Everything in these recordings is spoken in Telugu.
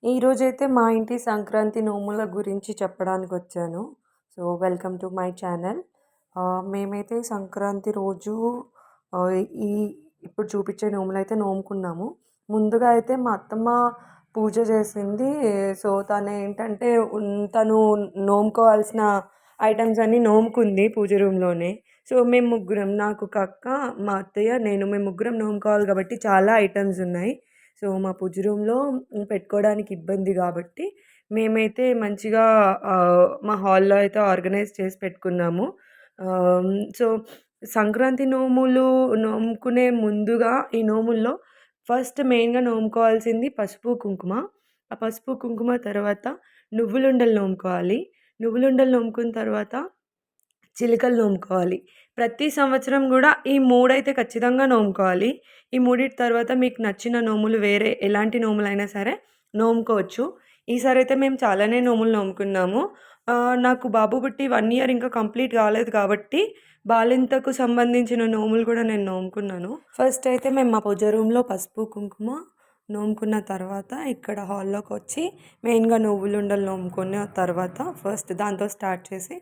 ఈరోజైతే మా ఇంటి సంక్రాంతి నోముల గురించి చెప్పడానికొచ్చాను. So, welcome to my channel. మేమైతే సంక్రాంతి రోజు ఆహ్, ఈ ఇప్పుడు చూపిచ్చే నోములైతే నోముకున్నాము. ముందుగా అయితే మా అత్తమ్మ పూజ చేసింది. సో, తనేంటంటే తను నోముకోవాల్సిన ఐటెమ్స్ అన్నీ నోముకుంది పూజ రూమ్‌లోనే. సో, మేము ముగ్గురం నాకొక అక్క, మా అత్తయ్య, నేను మేము ముగ్గురం నోముకోవాలి కాబట్టి చాలా ఐటెమ్స్ ఉన్నాయి. సో, మా పూజ రూమ్‌లో పెట్టుకోవడానికి ఇబ్బంది గాబట్టి, మేమైతే మంచిగా మా హాల్‌లో అయితే ఆర్గనైజ్ చేసి పెట్టుకున్నాము. సో, సంక్రాంతి నోములు నోముకునే ముందుగా ఈ నోముల్లో ఫస్ట్ మెయిన్‌గా నోముకోవాల్సింది పసుపు, కుంకుమ. ఆ పసుపు, కుంకుమ తర్వాత నువ్వులుండలు నోముకోవాలి. నువ్వులుండలు నోముకున్న తర్వాత చిలుకలు నోముకోవాలి. ప్రతి సంవత్సరం గూడా ఈ 3 అయితే ఖచ్చితంగా నోముకోవాలి. ఈ మూడిటి తర్వాత మీకు నచ్చిన నోములు వేరే ఎలాంటి నోములైనా సరే నోముకోవచ్చు. ఈసారైతే మేము చాలానే నోములు నోముకున్నాము. నాకు బాబు పుట్టి 1 ఇయర్ ఇంకా కంప్లీట్ కాలేదు కాబట్టి, బాలింతకు సంబంధించిన నోములు కూడా నేను నోముకున్నాను. ఫస్ట్ అయితే మేము మా పూజ రూమ్‌లో పసుపు, కుంకుమ నోముకున్న తర్వాత ఇక్కడ హాల్లోకొచ్చి మెయిన్‌గా నువ్వులుండలు నోముకున్న తర్వాత ఫస్ట్ దాంతో స్టార్ట్ చేసి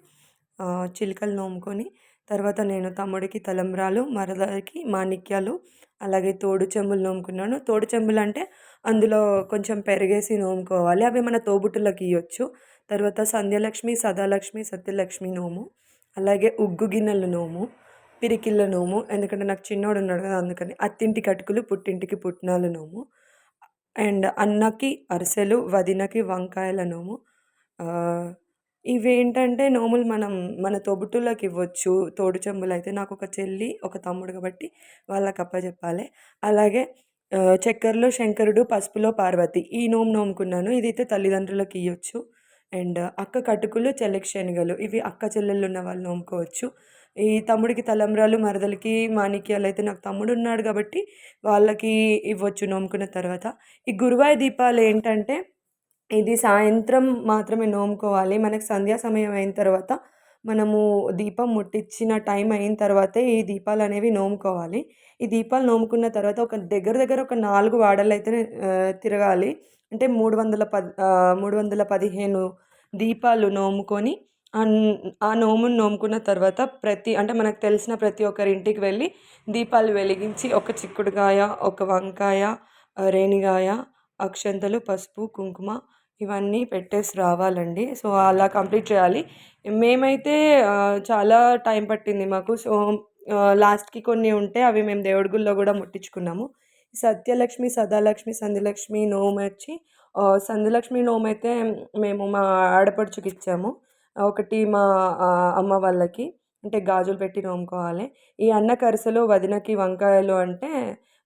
చిలుకలు నోముకొని, తర్వాత నేను తమ్ముడికి తలంబ్రాలు, మరదలకి మాణిక్యాలు, అలాగే తోడు చెంబులు నోముకున్నాను. తోడు చెంబులంటే అందులో కొంచెం పెరుగేసి నోముకోవాలి. అవి మన తోబుట్టువులకి ఇయ్యొచ్చు. తర్వాత సంధ్యలక్ష్మి, సదాలక్ష్మి, సత్యలక్ష్మి నోము, అలాగే ఉగ్గు గిన్నెల నోము, పిరికిళ్ళ నోము. ఎందుకంటే నాకు చిన్నోడున్నాడు కదా! అందుకని. అత్తింటికి అటుకులు, పుట్టింటికి పుట్నాలు నోము. అండ్ అన్నకి అరిసెలు, వదినకి వంకాయల నోము. ఆహ్, ఇవేంటంటే నోములు మనం మన తోబుట్టువులకివ్వచ్చు. తోడు చెంబులైతే నాకొక చెల్లి, ఒక తమ్ముడు కాబట్టి వాళ్ళకి అప్పజెప్పాలి. అలాగే చక్కెరలో శంకరుడు, పసుపులో పార్వతి ఈ నోము నోముకున్నాను. ఇదైతే తల్లిదండ్రులకి ఇయ్యొచ్చు. అండ్ అక్కకి అటుకులు, చెల్లికి శనగలు ఇవి అక్క చెల్లెళ్ళున్న వాళ్ళు నోముకోవచ్చు. ఈ తమ్ముడికి తలంబ్రాలు, మరదలకి మాణిక్యాలయితే నాకు తమ్ముడున్నాడు కాబట్టి వాళ్ళకి ఇవ్వచ్చు నోముకున్న తర్వాత. ఈ గురువాయ దీపాలేంటంటే ఇది సాయంత్రం మాత్రమే నోముకోవాలి. మనకు సంధ్యా సమయం అయిన తర్వాత మనము దీపం ముట్టిచ్చిన టైం అయిన తర్వాతే ఈ దీపాలనేవి నోముకోవాలి. ఈ దీపాలు నోముకున్న తర్వాత ఒక దగ్గర దగ్గర ఒక 4 వాడలైతే తిరగాలి. అంటే 315 దీపాలు నోముకొని ఆ నోముని నోముకున్న తర్వాత అంటే మనకు తెలిసిన ప్రతి ఒక్కరి ఇంటికి వెళ్ళి దీపాలు వెలిగించి ఒక చిక్కుడుగాయ, ఒక వంకాయ, రేణిగాయ, అక్షంతలు, పసుపు, కుంకుమ ఇవన్నీ పెట్టేసి రావాలండి. సో, అలా కంప్లీట్ చేయాలి. మేమైతే చాలా టైం పట్టింది మాకు. సో, లాస్ట్‌కి కొన్ని ఉంటే అవి మేము దేవుడి గుడిలో గూడా ముట్టించుకున్నాము. సత్యలక్ష్మి, సదాలక్ష్మి, సంధిలక్ష్మి నోమొచ్చి సంధిలక్ష్మి నోమైతే మేము మా ఆడపడుచుకిచ్చాము. ఒకటి మా అమ్మ వాళ్ళకి. అంటే గాజులు పెట్టి నోముకోవాలి. ఈ అన్నకి అరిసెలు, వదినకి వంకాయలు అంటే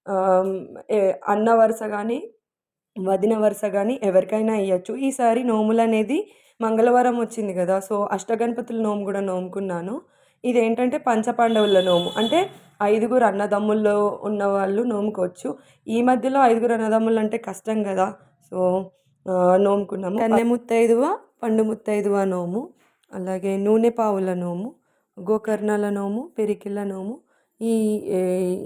ఆహ్, ఎ అన్న వరుస గాని వదిన వరుస గాని ఎవరికైనా ఇయ్యొచ్చు. ఈసారి నోములనేది మంగళవారం వచ్చింది గదా! సో, అష్టగణపతుల నోము గూడా నోముకున్నాను. ఇదేంటంటే పంచపాండవుల నోము. అంటే 5గురు అన్నదమ్ముల్లో ఉన్నవాళ్ళు నోముకోవచ్చు. ఈ మధ్యలో 5గురు అన్నదమ్ములంటే కష్టం గదా! సో, నోముకున్నాము. కన్నె ముత్తైదువ, పండు ముత్తైదువ నోము, అలాగే నూనె పావుల నోము, గోకర్ణాల నోము, పెరికిళ్ళ నోము. ఈ ఏ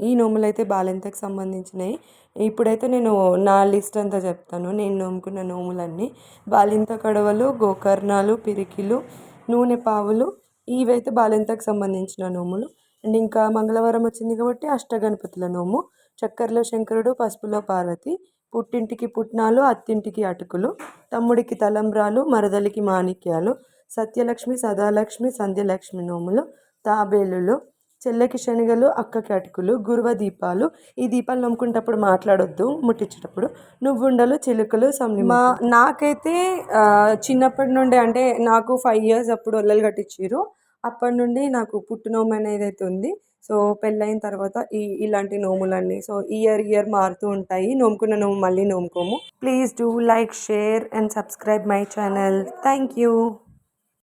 ఈ నోములైతే బాలింతకి సంబంధించినయి. ఇప్పుడైతే నేను నా లిస్ట్ అంతా చెప్తాను. నేను నోముకున్న నోములన్నీ. బాలింత కడవలు, గోకర్ణాలు, పిరికిలు, నూనె పావులు ఇవైతే బాలింతకు సంబంధించిన నోములు. అండ్ ఇంకా మంగళవారం వచ్చింది కాబట్టి అష్టగణపతుల నోము, చక్కరలో శంకరుడు, పసుపులో పార్వతి, పుట్టింటికి పుట్నాలు, అత్తింటికి అటుకులు, తమ్ముడికి తలంబ్రాలు, మరదలికి మాణిక్యాలు, సత్యలక్ష్మి, సదాలక్ష్మి, సంధ్యలక్ష్మి నోములు, తాబేలులు, చెల్లెకి శనగలు, అక్కకి అటుకులు, గురువ దీపాలు. ఈ దీపాలు నమ్ముకునేటప్పుడు మాట్లాడొద్దు ముట్టించేటప్పుడు. నువ్వుండలు, చిలుకలు, నాకైతే చిన్నప్పటి నుండే అంటే నాకు 5 ఇయర్స్ అప్పుడు ఒల్లలు కట్టించిర్రు. అప్పటి నుండి నాకు పుట్టు నోము అనేదైతే ఉంది. సో, పెళ్ళైన తర్వాత ఇలాంటి నోములన్నీ. సో, ఇయర్ మారుతూ ఉంటాయి. నోముకున్న నోము మళ్ళీ నోముకోము. Please do like, share and subscribe my channel. Thank you.